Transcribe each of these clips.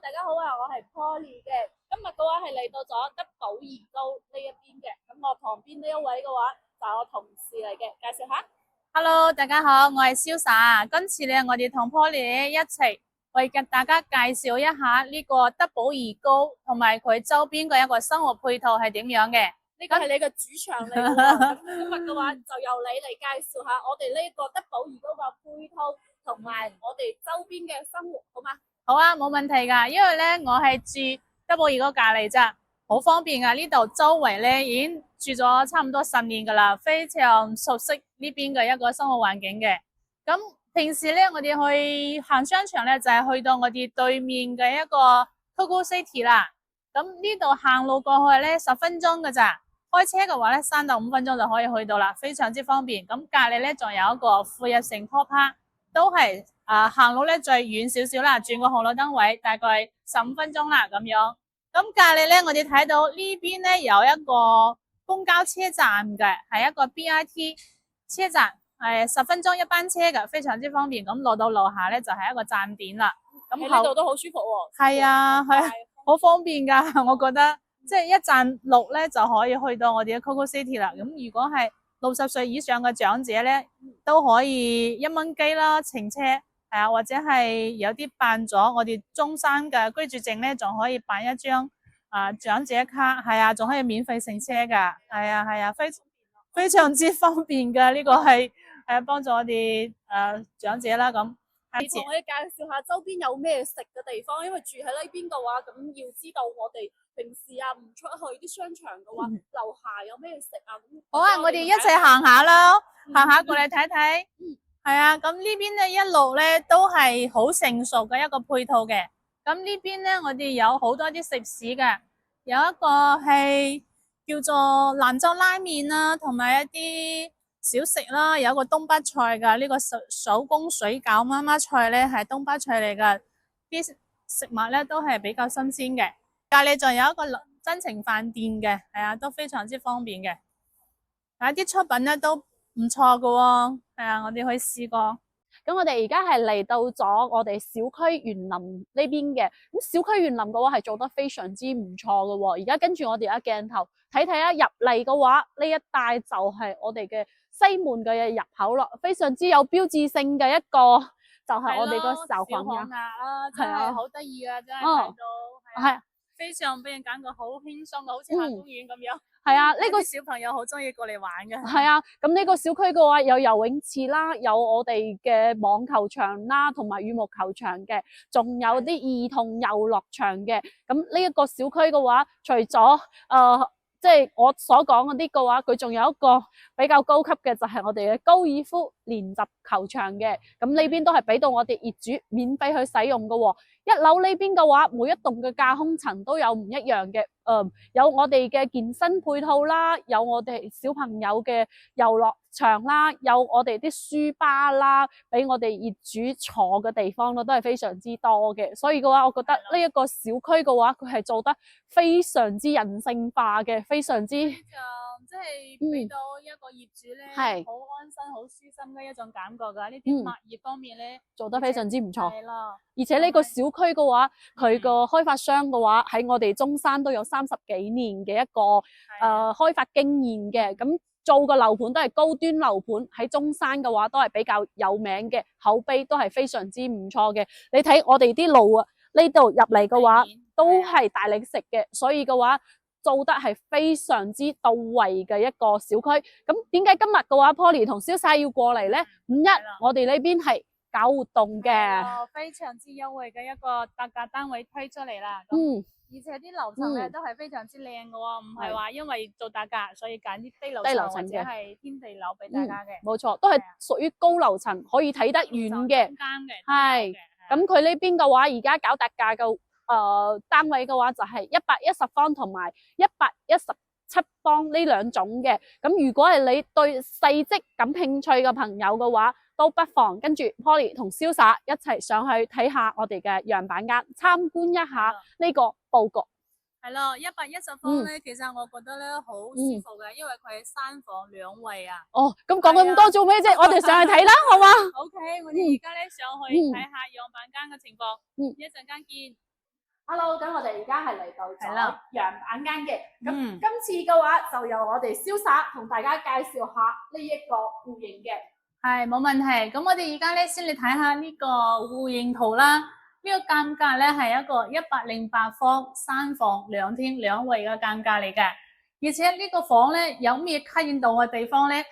大家好啊，我係 Poly 嘅。今日嘅話係嚟到咗德寶怡高呢一邊嘅，咁我旁邊呢一位嘅話就係我同事嚟嘅，介紹下。Hello，大家好，我係瀟灑。今次咧，我哋同 Poly 一齊為大家介紹一下呢個德寶怡高同埋佢周邊嘅一個生活配套係點樣嘅。呢個係你嘅主場嚟嘅喎，咁今日嘅話就由你嚟介紹下我哋呢個德寶怡高嘅配套同埋我哋周邊嘅生活，好嗎？好啊，冇問題噶，因為咧我係住德寶怡高隔籬咋，好方便噶。呢度周圍咧已經住咗差唔多10年噶啦，非常熟悉呢邊嘅一個生活環境嘅。咁平時咧，我哋去行商場咧，就係去到我哋對面嘅一個 Coco City 啦。咁呢度行路過去咧10分鐘噶咋，開車嘅話咧3到5分鐘就可以去到啦，非常之方便。咁隔籬咧仲有一個富日城 Pop Park，都係行路咧再遠少少啦，轉個紅綠燈位大概15分鐘啦咁樣。咁隔籬咧，我哋睇到呢邊咧有一個公交車站嘅，係一個 BRT 車站，係10分鐘一班車嘅，非常之方便。咁落到樓下咧就係一個站點啦。咁呢度都好舒服喎。係啊，係好方便噶，我覺得即係一站路咧就可以去到我哋嘅 Coco City 啦。咁如果係60歲以上嘅長者咧，都可以1蚊雞啦乘車。係啊，或者係有啲辦咗我哋中山嘅居住證咧，仲可以辦一張長者卡，係啊，仲可以免費乘車噶，係啊，非常之方便嘅。呢個係幫助我哋長者啦咁。同我哋介紹下周邊有咩食嘅地方，因為住喺呢邊嘅話，咁要知道我哋平時唔出去啲商場嘅話，樓下有咩食啊？好啊，我哋一齊行下啦，行下過嚟睇睇。係啊，咁呢邊咧一路咧都係好成熟嘅一個配套嘅。咁呢邊咧我哋有好多啲食肆嘅，有一個係叫做蘭州拉麵啦，同埋一啲小食啦，有一個東北菜噶，呢個手工水餃媽媽菜咧係東北菜嚟噶，啲食物咧都係比較新鮮嘅。隔籬仲有一個真情飯店嘅，係啊，都非常之方便嘅。啲出品咧都唔錯噶喎，係啊，我哋可以試過。咁我哋而家係嚟到咗我哋小區園林呢邊嘅，咁小區園林嘅話係做得非常之唔錯嘅喎。而家跟住我哋而家鏡頭睇睇啊，入嚟嘅話呢一帶就係我哋嘅西門嘅入口咯，非常之有標誌性嘅一個就係我哋個小黃鴨啊，真係好得意啊，真係睇到係非常俾人感覺好輕鬆嘅，好似行公園咁樣。係啊，呢個小朋友好中意過嚟玩嘅。係啊，咁呢個小區嘅話有游泳池啦，有我哋嘅網球場啦，同埋羽毛球場嘅，仲有啲兒童遊樂場嘅。咁呢一個小區嘅話，除咗即係我所講嗰啲嘅話，佢仲有一個比較高級嘅，就係我哋嘅高爾夫練習球場嘅。咁呢邊都係俾到我哋業主免費去使用嘅喎。一樓呢邊嘅話，每一棟嘅架空層都有唔一樣嘅，有我哋嘅健身配套啦，有我哋小朋友嘅遊樂場啦，有我哋啲書吧啦，俾我哋業主坐嘅地方咯，都係非常之多嘅。所以嘅話，我覺得呢一個小區嘅話，佢係做得非常之人性化嘅，非常之即係俾到一個業主咧，好安心、好舒心嘅一種感覺噶。呢啲物業方面咧，做得非常之唔錯。係咯，而且呢個小區嘅話，佢個開發商嘅話喺我哋中山都有30幾年嘅一個開發經驗嘅，咁做嘅樓盤都係高端樓盤，喺中山嘅話都係比較有名嘅，口碑都係非常之唔錯嘅。你睇我哋啲路啊，呢度入嚟嘅話都係大理石嘅，所以嘅話做得係非常之到位嘅一個小區。咁點解今日嘅話 Poly 同瀟灑要過嚟呢？5·1我哋呢邊係搞活動嘅，非常之優惠嘅一個特價單位推出嚟啦。而且啲樓層咧都係非常之靚嘅喎，唔係話因為做特價所以揀啲低樓層或者係天地樓俾大家嘅。冇錯，都係屬於高樓層，可以睇得遠嘅。係，咁佢呢邊嘅話，而家搞特價嘅單位嘅話，就係110方同埋117方呢兩種嘅。咁如果係你對細則感興趣嘅朋友嘅話，都不妨跟住 Poly 同瀟灑一齊上去睇下我哋嘅樣板間，參觀一下呢個佈局。係咯，110方咧，其實我覺得咧好舒服嘅，因為佢係3房2衛啊。哦，咁講咁多做咩啫？我哋上去睇啦，好嘛？OK，我哋而家咧上去睇下樣板間嘅情況，一陣間見。Hello，咁我哋而家係嚟到咗係啦羊板間嘅，咁嗯今次嘅話就由我哋瀟灑同大家介紹下呢一個戶型嘅。係冇問題。咁我哋而家咧先嚟睇下呢個戶型圖啦。呢個間隔咧係一個108方3房2廳2衛嘅間隔嚟嘅，而且呢個房咧有咩吸引到嘅地方咧？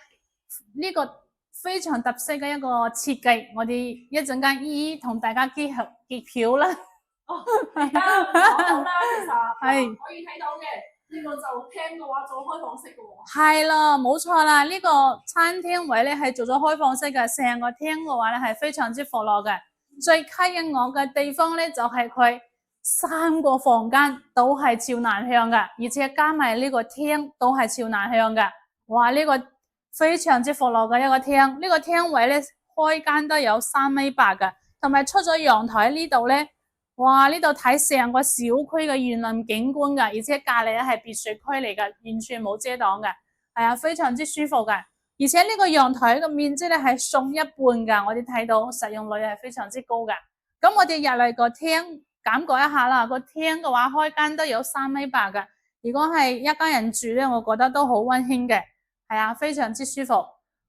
呢個非常特色嘅一個設計，我哋一陣間一一同大家揭曉啦。而家講到啦，其實係可以睇到嘅呢個就廳嘅話做開放式嘅喎。係啦，冇錯啦，呢個餐廳位咧係做咗開放式嘅，成個廳嘅話咧係非常之闊落嘅。最吸引我嘅地方咧就係佢3個房間都係朝南向嘅，而且加埋呢個廳都係朝南向嘅。哇！呢個非常之闊落嘅一個廳，呢個廳位咧開間都有3.8米嘅，同埋出咗陽台呢度咧，哇！呢度睇成個小區嘅園林景觀嘅，而且隔離咧係別墅區嚟嘅，完全冇遮擋嘅，係啊，非常之舒服嘅。而且呢個陽台嘅面積咧係送一半㗎，我哋睇到實用率係非常之高嘅。咁我哋入嚟個廳感覺一下啦，個廳嘅話開間都有3.8米嘅，如果係一家人住咧，我覺得都好溫馨嘅，係啊，非常之舒服。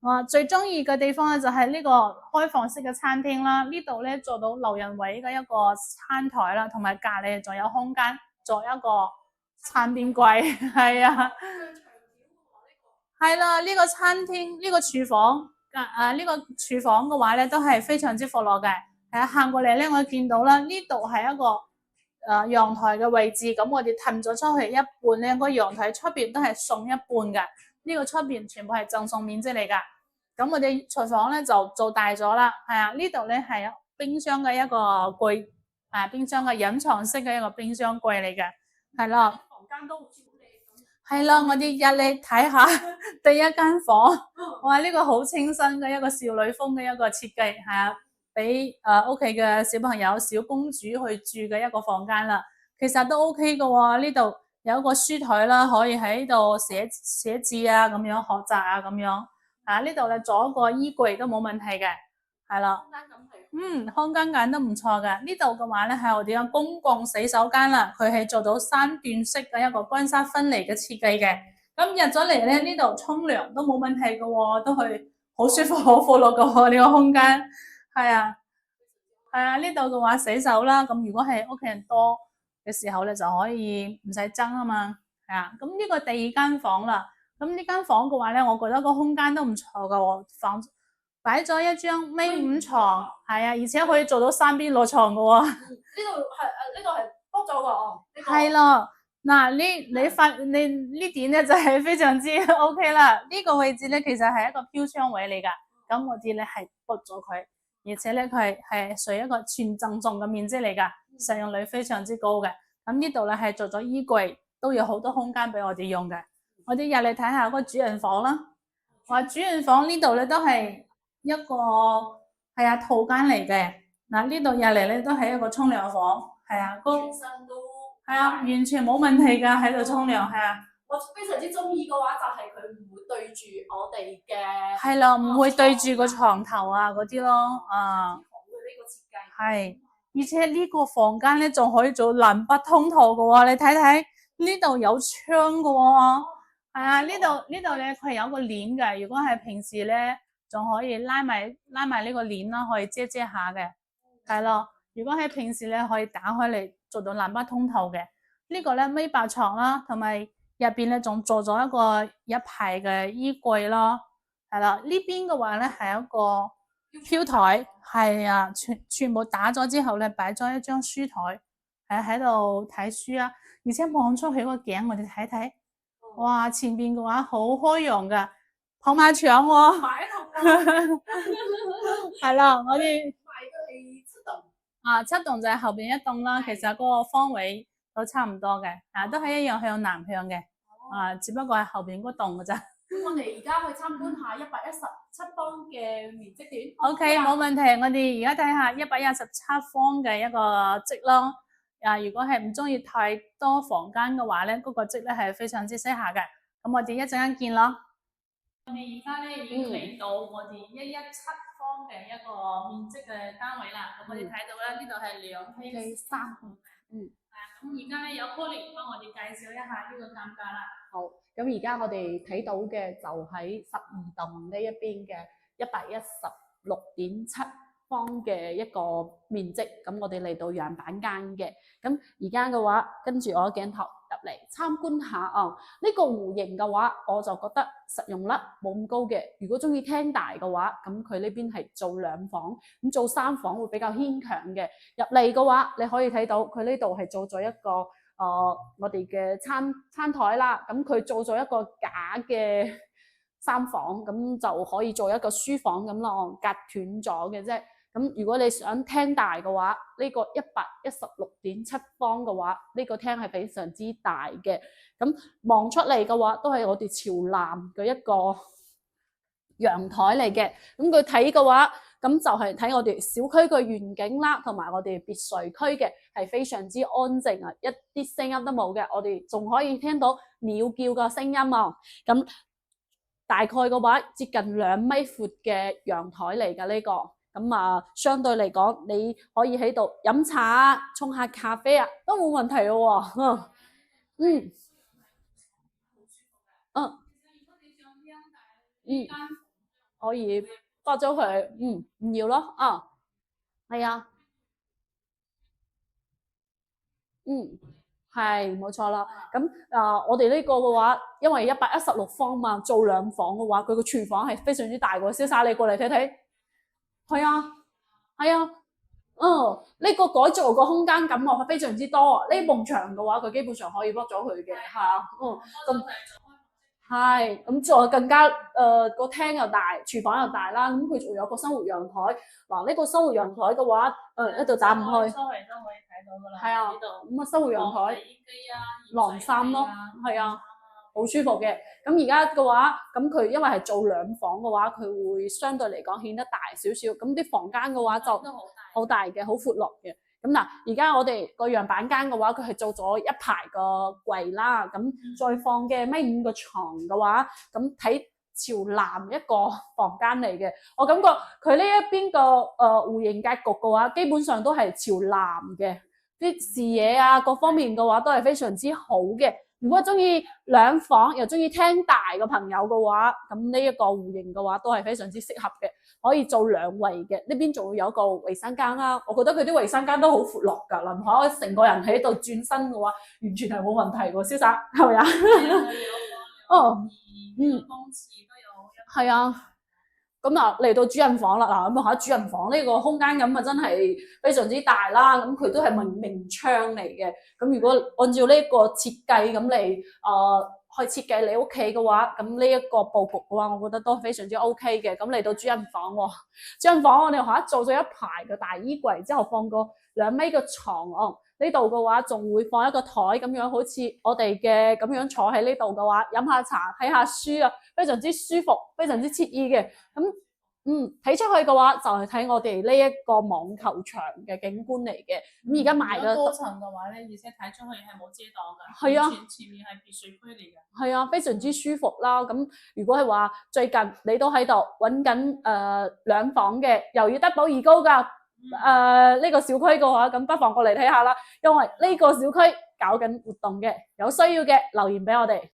我最中意嘅地方咧就係呢個開放式嘅餐廳啦，呢度咧做到留人位嘅一個餐台啦，同埋隔離仲有空間做一個餐邊櫃，係啊。係啦，呢個餐廳呢個廚房呢個廚房嘅話咧都係非常之闊落嘅。係啊，行過嚟咧我見到啦，呢度係一個陽台嘅位置，咁我哋騰咗出去一半咧，個陽台出邊都係送一半嘅。呢個出邊全部係贈送面積嚟噶。咁我哋廚房咧就做大咗啦。係啊，呢度咧係冰箱嘅一個櫃，冰箱嘅隱藏式嘅一個冰箱櫃嚟嘅。係啦。房間都好似好靚咁。係啦，我哋入嚟睇下第一間房，哇！呢個好清新嘅一個少女風嘅一個設計，係啊，俾屋企嘅小朋友小公主去住嘅一個房間啦。其實都 OK 嘅喎，呢度有一個書台啦，可以喺度寫字啊，咁樣學習啊，咁樣。呢度咧做一個衣櫃都冇問題嘅，係啦。空間感都唔錯嘅。呢度嘅話咧係我哋嘅公共洗手間啦，佢係做到3段式嘅一個乾濕分離嘅設計嘅。咁入咗嚟咧，呢度沖涼都冇問題嘅喎，都係好舒服好闊落嘅喎，呢個空間。係啊，呢度嘅話洗手啦，咁如果係屋企人多嘅時候咧，就可以唔使爭啊嘛。係啊，咁呢個第二間房啦，咁呢間房嘅話咧，我覺得個空間都唔錯嘅喎，房擺咗一張5床，係啊，而且可以做到3邊落床嘅喎。呢度係 book 咗嘅哦。係咯，嗱你呢點咧就係非常之 OK 啦。呢個位置咧其實係一個飄窗位嚟噶，咁我哋咧係 book 咗佢，而且咧佢係屬於一個全贈送嘅面積嚟噶，實用率非常之高嘅。咁呢度咧係做咗衣櫃，都有好多空間俾我哋用嘅。我哋入嚟睇下個主人房啦。話主人房呢度咧都係一個係啊套間嚟嘅。嗱呢度入嚟咧都係一個沖涼房，係啊，全身都係啊，完全冇問題噶，喺度沖涼，係啊。我非常之中意嘅話，就係佢唔會對住我哋嘅。係啦，唔會對住個床頭啊嗰啲咯，啊。好嘅呢個設計。係，而且呢個房間咧仲可以做南北通透嘅喎，你睇睇呢度有窗嘅喎。係啊，呢度咧佢有個簾嘅，如果係平時咧仲可以拉埋呢個簾啦，可以遮下嘅。係咯，如果喺平時咧可以打開嚟做到南北通透嘅。呢個咧1.8米床啦，同埋入邊咧仲做咗一排嘅衣櫃咯。係啦，呢邊嘅話咧係一個飄台，係啊，全部打咗之後咧擺咗一張書台，喺度睇書啊，而且望出去個景我哋睇睇。哇，前邊嘅話好開揚噶，跑馬場喎。買一棟。係啦，我哋買嘅係7棟。7棟就係後邊一棟啦，其實嗰個方位都差唔多嘅，都係一樣向南向嘅，只不過係後邊嗰棟嘅咋。我哋而家去參觀下117方嘅面積段。OK，冇問題。我哋而家睇下117方嘅一個積咯。如果係唔中意太多房間嘅話咧，嗰個積咧係非常之適合嘅。咁我哋一陣間見咯。我哋而家咧已經嚟到我哋117方嘅一個面積嘅單位啦。咁我哋睇到咧呢度係2廳3房。咁而家咧有 Colin 幫我哋介紹一下呢個鑑價啦。好，咁而家我哋睇到嘅就喺12棟呢一邊嘅116.7方嘅一個面積，咁我哋嚟到樣板間嘅，咁而家嘅話，跟住我鏡頭入嚟參觀下啊，呢個戶型嘅話，我就覺得實用率冇咁高嘅。如果中意廳大嘅話，咁佢呢邊係做2房，咁做3房會比較牽強嘅。入嚟嘅話，你可以睇到佢呢度係做咗一個我哋嘅餐台啦，咁佢做咗一個假嘅3房，咁就可以做一個書房咁咯，隔斷咗嘅啫。咁如果你想廳大嘅話，呢個116.7方嘅話，呢個廳係非常之大嘅。咁望出嚟嘅話，都係我哋朝南嘅一個陽台嚟嘅。咁佢睇嘅話，咁就係睇我哋小區嘅遠景啦，同埋我哋別墅區嘅係非常之安靜啊，一啲聲音都冇嘅。我哋仲可以聽到鳥叫嘅聲音啊。咁大概嘅話，接近2米闊嘅陽台嚟嘅呢個。咁啊，相對嚟講，你可以喺度飲茶啊、沖下咖啡啊，都冇問題嘅喎。可以割咗佢，唔要咯，係啊，係冇錯啦。咁我哋呢個嘅話，因為116方嘛，做2房嘅話，佢個廚房係非常之大嘅。瀟灑，你過嚟睇睇。係啊，係啊，呢個改造個空間感係非常之多。呢埲牆嘅話，佢基本上可以剝咗佢嘅，係啊，咁係，咁再更加個廳又大，廚房又大啦，咁佢仲有個生活陽台。嗱，呢個生活陽台嘅話，一度打唔開，周圍都可以睇到噶啦。係啊，咁啊生活陽台，晾衫咯，係啊。好舒服嘅。咁而家嘅話，咁佢因為係做2房嘅話，佢會相對嚟講顯得大少少。咁啲房間嘅話就好大嘅，好闊落嘅。咁嗱，而家我哋個樣板間嘅話，佢係做咗一排個櫃啦。咁再放嘅5個床嘅話，咁睇朝南一個房間嚟嘅。我感覺佢呢一邊個戶型格局嘅話，基本上都係朝南嘅，啲視野啊各方面嘅話都係非常之好嘅。如果中意2房又中意廳大嘅朋友嘅話，咁呢一個戶型嘅話都係非常之適合嘅，可以做2衛嘅。呢邊仲會有一個衛生間啦，我覺得佢啲衛生間都好闊落㗎，林可成個人喺度轉身嘅話，完全係冇問題喎，瀟灑係咪啊？係啊。咁啊，嚟到主人房啦，嗱咁啊主人房呢個空間咁啊真係非常之大啦，咁佢都係明窗嚟嘅。咁如果按照呢個設計咁嚟去設計你屋企嘅話，咁呢一個佈局嘅話，我覺得都非常之 OK 嘅。咁嚟到主人房喎，主人房我哋做咗一排嘅大衣櫃，之後放個2米嘅床哦。呢度嘅話仲會放一個台咁樣，好似我哋嘅咁樣坐喺呢度嘅話，飲下茶睇下書啊，非常之舒服，非常之愜意嘅。咁睇出去嘅話就係睇我哋呢一個網球場嘅景觀嚟嘅。咁而家賣嘅多層嘅話咧，而且睇出去係冇遮擋㗎，係啊，前面係別墅區嚟嘅。係啊，非常之舒服啦。咁如果係話最近你都喺度揾緊2房嘅，又要得到2高㗎。呢個小區嘅話，咁不妨過嚟睇下啦，因為呢個小區搞緊活動嘅，有需要嘅留言俾我哋。